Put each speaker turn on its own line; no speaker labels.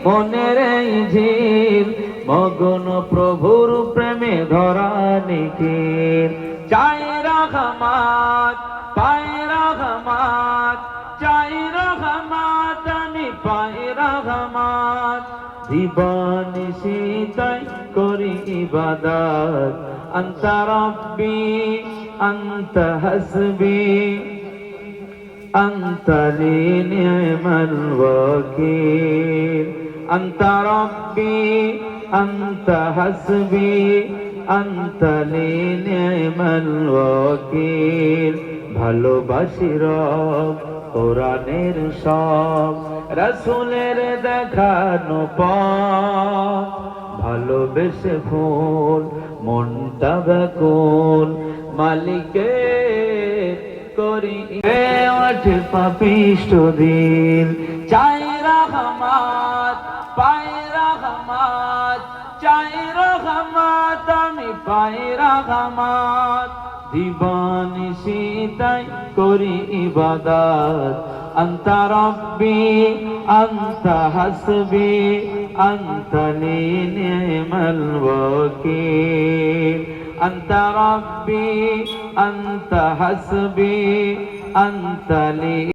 মনের এই ঝিল মগ্ন প্রভুর প্রেমে ধরা নিখিল। চাই রহমত পাই রহমত, চাই রহমত আমি পাই রহমত। দিবানিশি তাই করি ইবাদত, আনতা রব্বি আনতা হাসবি আনতা লি নি'মাল ওয়াকিল। আনতা রব্বি আনতা হাসবি আনতা লি নি'মাল ওয়াকিল। ভালোবাসি রব কোরআনের সব, রাসূলের দেখানো পথ। ভালোবেসে ফুল মনটা ব্যাকুল, মালিকের করি ওঠে পাপিষ্ঠ দিল। চাই রহমত পাই রহমত, চাই রহমত আমি পাই রহমত। দিবানিশি তাই করি ইবাদত, আনতা রব্বি আনতা হাসবি আনতা লি নি'মাল ওয়াকিল। আনতা রব্বি আনতা হাসবি আনতা লি